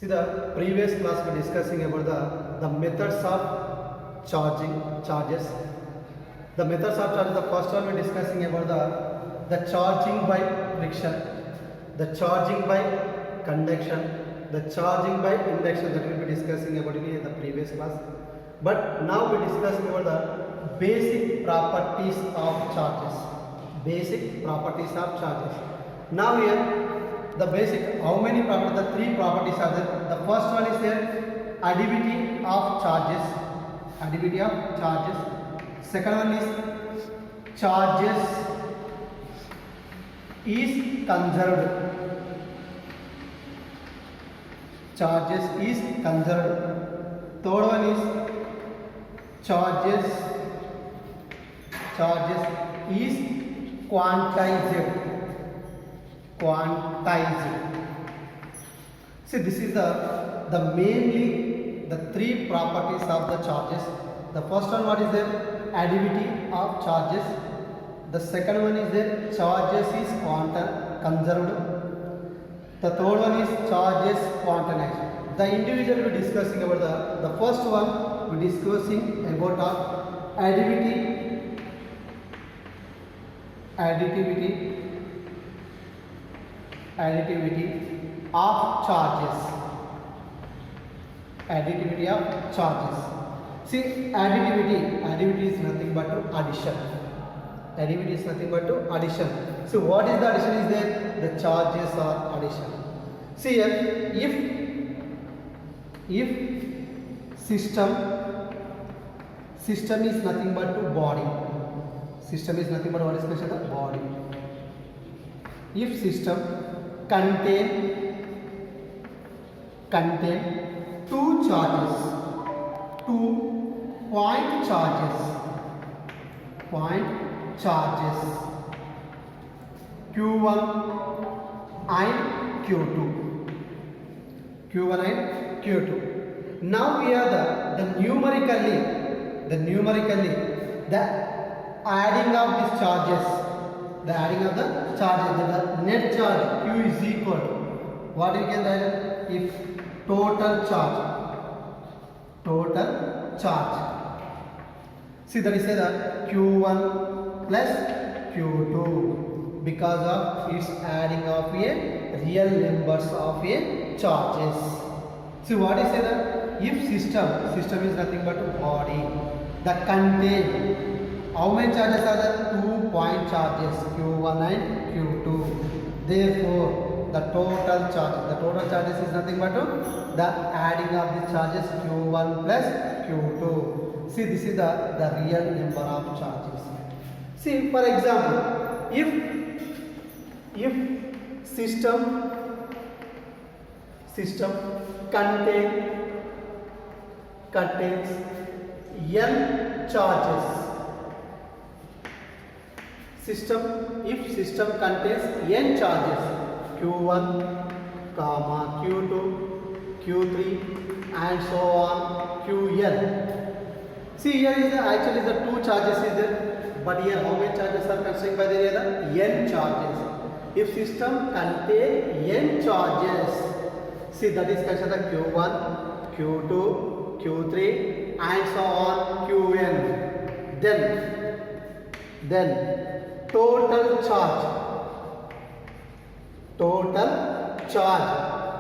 See the previous class we discussing about the methods of charges. The methods of charge. The first one we discussing about the charging by friction, the charging by conduction, the charging by induction that we will be discussing about in the previous class. But now we discussing about the basic properties of charges. Basic properties of charges. Now here the basic, how many properties? The three properties are there. The first one is there, additivity of charges. Additivity of charges. Second one is charges is conserved. Charges is conserved. Third one is charges is quantized. See, this is the mainly the three properties of the charges. The first one, what is there? Additivity of charges. The second one is there, charges is conserved. The third one is charges quantized. The individual we discussing about the first one we discussing about additivity of charges. Additivity of charges. See, additivity is nothing but addition. Additivity is nothing but addition. So what is the addition is there? The charges are addition. See here, if system is nothing but body. System is nothing but what is called the body. If system contain two charges, two point charges Q1 and Q2. Q1 and Q2. Now we are the numerically the adding of these charges. The adding of the charges, the net charge Q is equal to what we can write if total charge. See, that is the Q1 plus Q2 because of its adding of a real numbers of a charges. See, what is that? If system is nothing but body, the contain. How many charges are there? 2 point charges Q1 and Q2. Therefore, the total charges is nothing but the adding of the charges Q1 plus Q2. See, this is the real number of charges. See, for example, if system contains n charges. If system contains n charges Q1, Q2, Q3 and so on Qn. See, here is actually the two charges is there, but here how many charges are constrained by the n charges. If system contains n charges, see, that is considered Q1, Q2, Q3 and so on Qn. Then total charge.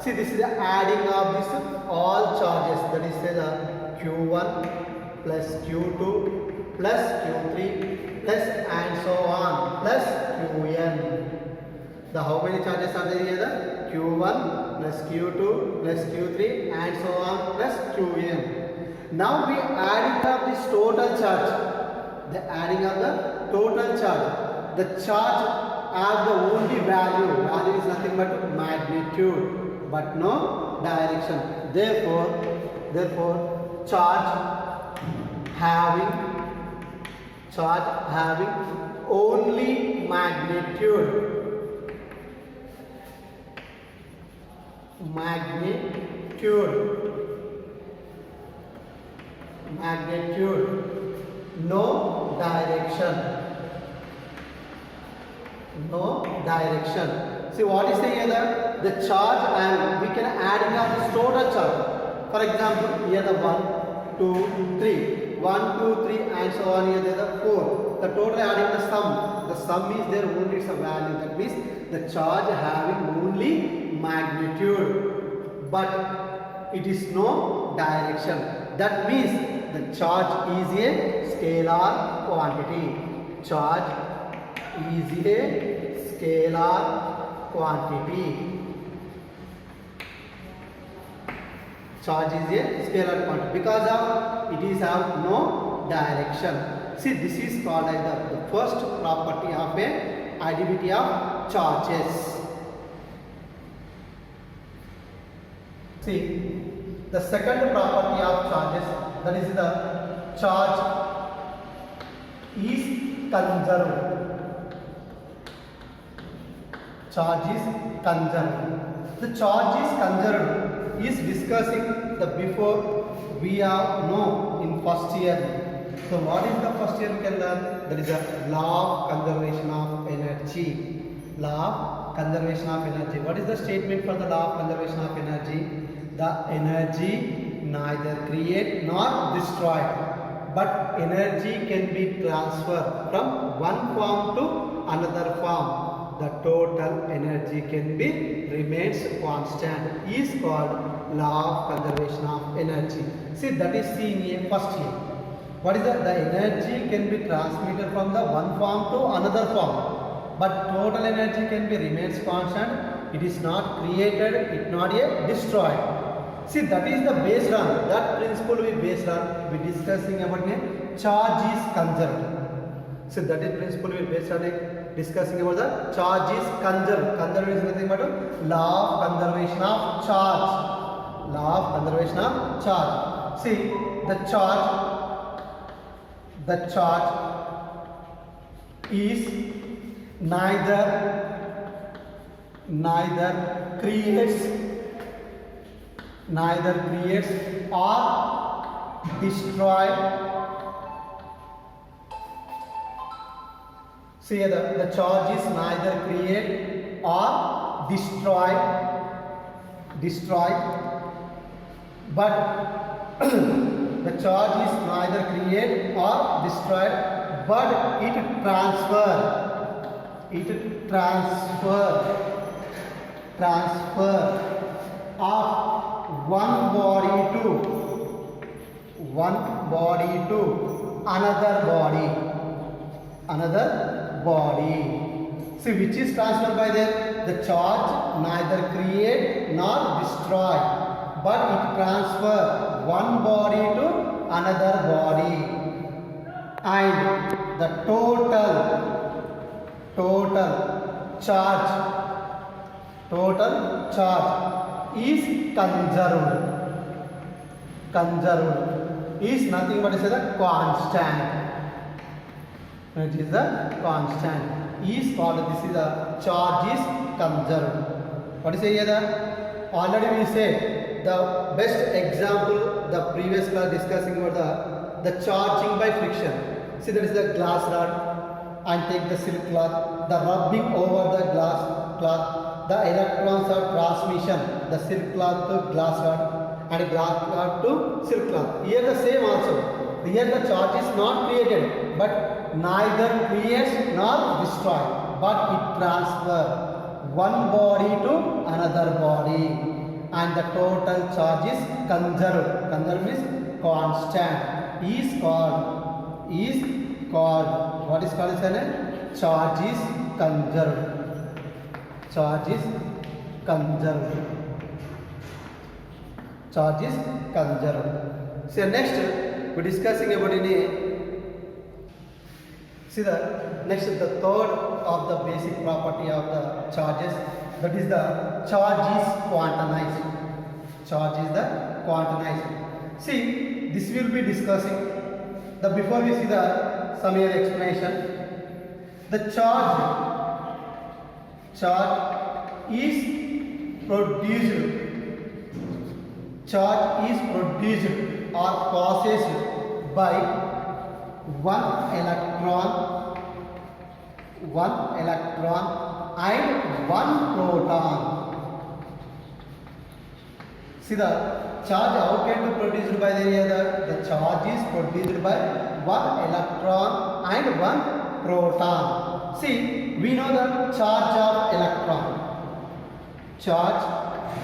See, this is the adding of this all charges, that is the Q1 plus Q2 plus Q3 plus and so on plus Qn. The how many charges are there here? Q1 plus Q2 plus Q3 and so on plus Qn. Now we adding up this total charge. The adding of the total charge. The charge has the only value is nothing but magnitude, but no direction. Therefore, charge having only magnitude. No direction. See, what is the other? the charge and we can adding up this total charge. For example, here the 1, 2, 3. 1, 2, 3 and so on, here the 4. The total adding the sum. The sum is there only it's a value. That means the charge having only magnitude. But it is no direction. That means the charge is a scalar quantity. Charge is a scalar quantity. Charge is a scalar quantity because of it is have no direction. See, this is called as the first property of a additivity of charges. See, the second property of charges, that is the charge is conserved. Charge is conserved. The charge is conserved is discussing the before we are know in first year. So what is the first year we can learn? That is the law of conservation of energy. Law of conservation of energy. What is the statement for the law of conservation of energy? The energy neither create nor destroy, but energy can be transferred from one form to another form. The total energy can be remains constant is called law of conservation of energy. See, that is seen in first year. What is that? The energy can be transmitted from the one form to another form, but total energy can be remains constant. It is not created, it not yet destroyed. See, that is the based on that principle we based on we discussing about a charge is conserved. So that is principle we based on discussing about the charge is conserved. Conserved is nothing but law of conservation of charge. Law of conservation of charge. See, the charge is neither creates or destroy. See, the charge is neither create or destroy, but the charge is neither create or destroyed, but it transfer of one body to another body. See, which is transferred by the charge neither create nor destroy, but it transfer one body to another body, and the total charge is conserved is nothing but is a constant. It is the constant is called, this is the charge is conserved. What is here? Already we said the best example the previous class discussing about the charging by friction. See, that is the glass rod and take the silk cloth, the rubbing over the glass cloth, the electrons of transmission, the silk cloth to glass rod and glass rod to silk cloth. Here the same also. Here the charge is not created, but neither creates nor destroy, but it transfers one body to another body, and the total charge is conserved. Conserved means constant. Is called what is called as charge is conserved. Charge is conserved. Charge is conserved. So next we are discussing about see the next, the third of the basic property of the charges, that is the charge is quantized. Charge is the quantized. See, this will be discussing the before we see the some here explanation. The charge is produced. Charge is produced or processed by one electron and one proton. See the charge how can be produced by the other? The charge is produced by one electron and one proton. See, we know the charge of electron. Charge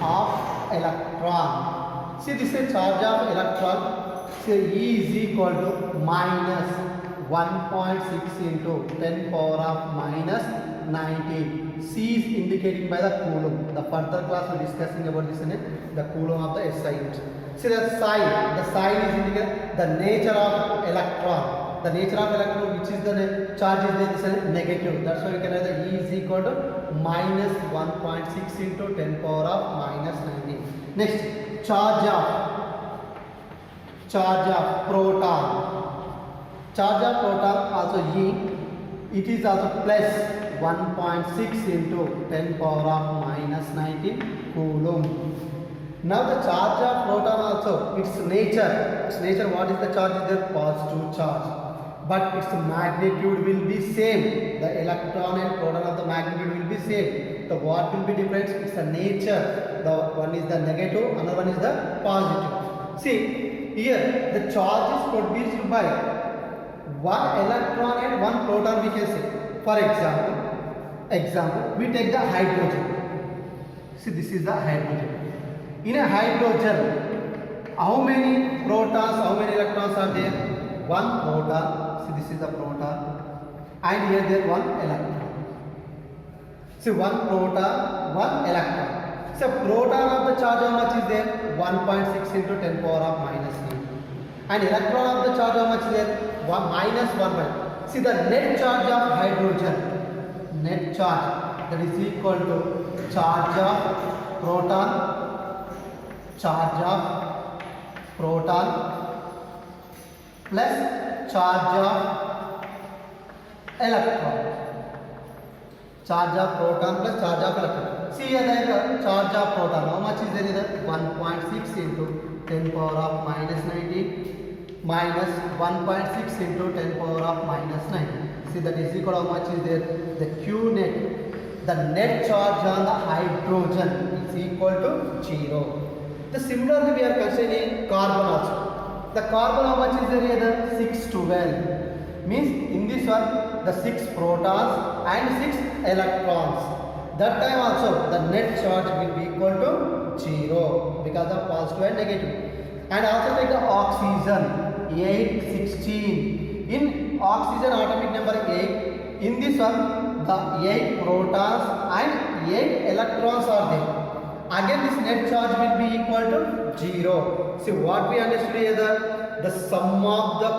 of electron. See, this is charge of electron. See, E is equal to minus 1.6 into 10 power of minus 19. C is indicating by the coulomb. The further class we are discussing about this in the coulomb of the SI unit. See the sign. The sign is indicating the nature of electron. The nature of electron, which is the charge is there, this is negative. That's why we can have the E is equal to minus 1.6 into 10 power of minus 19. Next, charge of proton. Charge of proton also E. It is also plus 1.6 into 10 power of minus 19 coulomb. Now the charge of proton also, its nature, what is the charge? Is there positive charge, but its magnitude will be same. The electron and proton of the magnitude will be same. The what will be different? It's the nature. The one is the negative, another one is the positive. See here, the charge is produced by one electron and one proton, we can say. For example, we take the hydrogen. See, this is the hydrogen. In a hydrogen, how many protons, how many electrons are there? One proton. See, this is the proton. And here there one electron. See, one proton, one electron. So, proton of the charge how much is there? 1.6 into 10 power of minus 8. And electron of the charge how much is there? Minus 1. See, the net charge of hydrogen, net charge, that is equal to charge of proton plus charge of electron. Charge of proton plus charge of electron. See here the charge of proton, how much is there? 1.6 into 10 power of minus 19 minus 1.6 into 10 power of minus 9. See, that is equal to how much is there? The Q net, the net charge on the hydrogen is equal to 0. The similarly we are considering carbon also. The carbon how much is there here? 612. Means in this one the 6 protons and 6 electrons. That time also the net charge will be equal to 0 because of positive and negative. And also take the oxygen, 816. In oxygen atomic number 8, in this one the 8 protons and 8 electrons are there. Again this net charge will be equal to 0. See what we understood here, the sum of the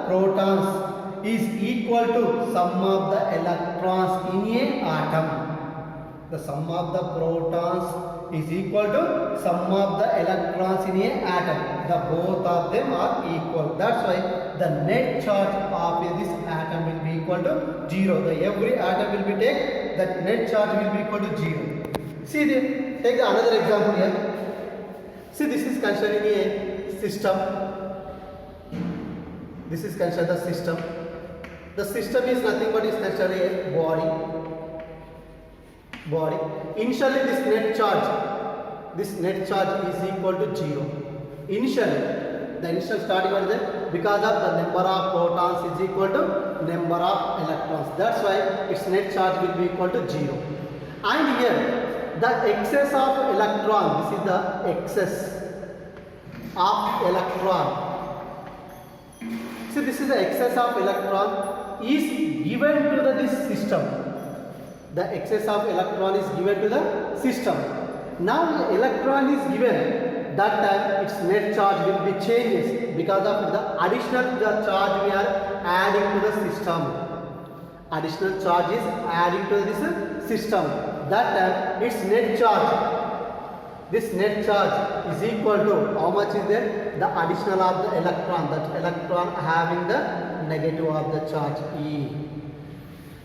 protons is equal to sum of the electrons in a atom. The sum of the protons is equal to sum of the electrons in a atom. The both of them are equal. That's why the net charge of this atom will be equal to 0. The every atom will be take, that net charge will be equal to 0. See, take another example here. See, this is concerning a system. This is considered the system. The system is nothing but is considered a body. Initially this net charge is equal to 0. Initially, the initial starting what is it? Because of the number of protons is equal to number of electrons. That's why its net charge will be equal to 0. And here, the excess of electron, this is the excess of electron. See, this is the excess of electron is given to this system. The excess of electron is given to the system. Now the electron is given, that time its net charge will be changes because of the additional charge we are adding to the system. Additional charge is adding to this system. That time its net charge, this net charge is equal to how much is there? The additional of the electron, that electron having the negative of the charge E.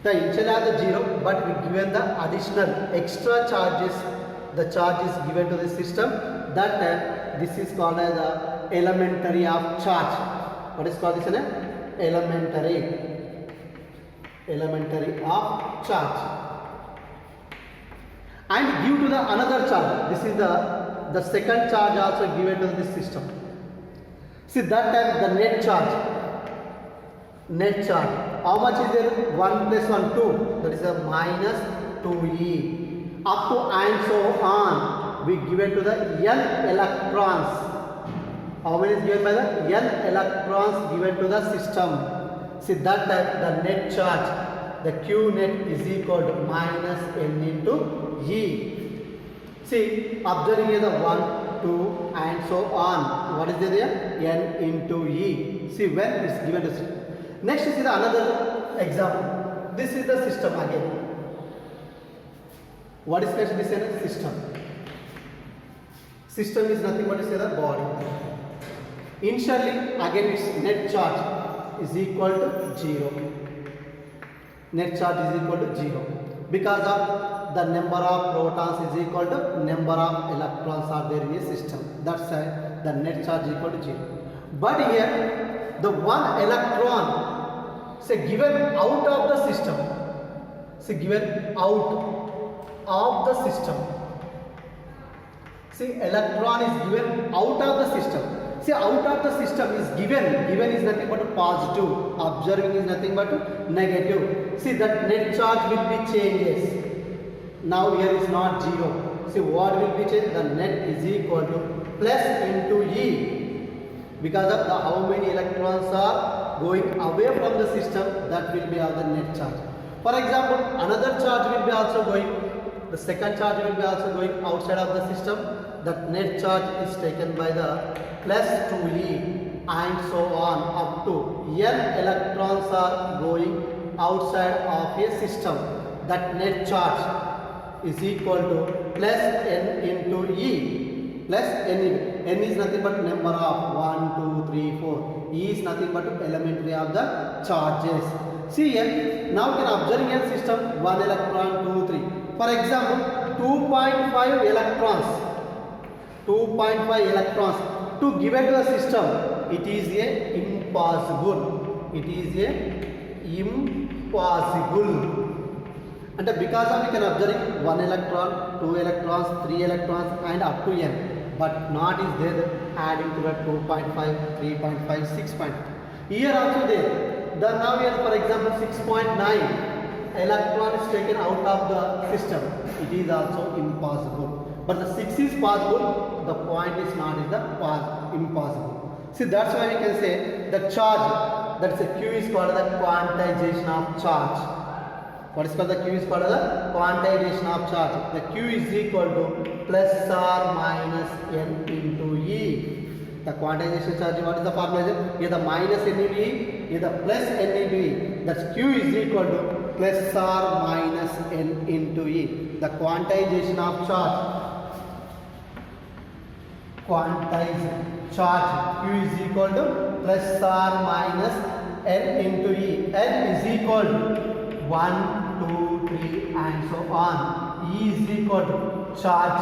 The initial are the 0, but we given the additional extra charges, the charge is given to the system. That time this is called as the elementary of charge. What is called this? Elementary of charge. and give to the another charge. This is the second charge also given to this system. See that time the net charge. How much is there? 1 plus 1 2. That is a minus 2e. Up to and so on. We given to the n electrons. How many is given by the n electrons given to the system? See that time the net charge, the q net is equal to minus n into e. See, observing here the 1, 2 and so on. What is there? N into e. See when it is given to system. Next is the another example. This is the system again. What is next? This is a system. System is nothing but is the body. Initially, again its net charge is equal to 0. Net charge is equal to 0 because of the number of protons is equal to number of electrons are there in a system. That's why the net charge is equal to 0. But here, the one electron, say given out of the system, given out of the system. See, electron is given out of the system. See, out of the system is given. Given is nothing but positive. Observing is nothing but negative. See, that net charge will be changes. Now here is not 0. See, what will be changed? The net is equal to plus into e. Because of the how many electrons are going away from the system, that will be our net charge. For example, another charge will be also going. The second charge will be also going outside of the system. That net charge is taken by the plus 2e and so on up to n electrons are going outside of a system. That net charge is equal to plus n into e. Plus n is nothing but number of 1, 2, 3, 4. E is nothing but elementary of the charges. See here, now we can observe in system 1 electron, 2, 3. For example, 2.5 electrons. 2.5 electrons to given to the system, it is a impossible. It is a impossible. And because of we can observe 1 electron, 2 electrons, 3 electrons and up to n. But not is there adding to that 2.5, 3.5, 6.5. Here also there. Then now here for example 6.9 electron is taken out of the system. It is also impossible. But the 6 is possible, the point is not is the impossible. See, that's why we can say the charge, that's a Q is called the quantization of charge. What is called the Q is called the quantization of charge. The Q is equal to plus or minus n into E. The quantization charge, what is the formula? Here the minus n into E, here the plus n into E. That's Q is equal to plus or minus n into E. The quantization of charge. Quantized charge Q is equal to plus or minus n into E. N is equal to 1, 2, 3 and so on. E is equal to charge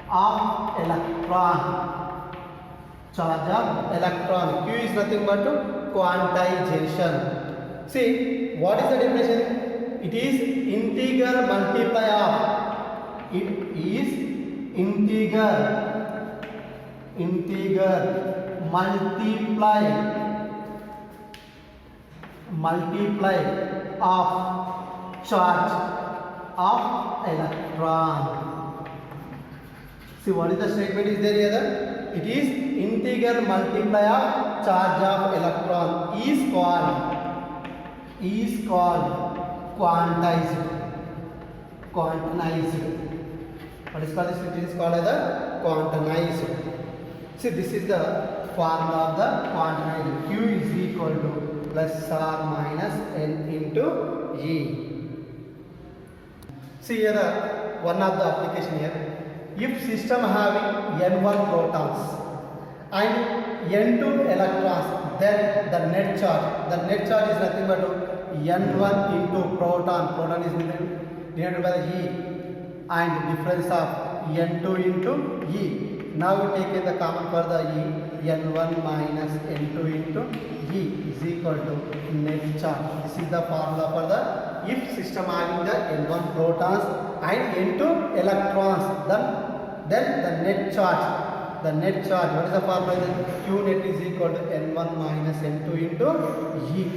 of electron. Charge of electron. Q is nothing but quantization. See, what is the definition? It is integer multiply of. It is integer multiply of charge of electron. See, what is the statement is there here? It is integer multiply of charge of electron is called quantized. What is called this? It is called as the quantized. See, this is the formula of the quantized. Q is equal to plus or minus n into E. See here one of the application here. If system having n1 protons and n2 electrons, then the net charge is nothing but n1 into proton is denoted by the E, and difference of n2 into E. Now we take the common for the E. N1 minus N2 into E is equal to net charge. This is the formula for the if system having the N1 protons and N2 electrons. Then the net charge. The net charge. What is the formula? Q net is equal to N1 minus N2 into E.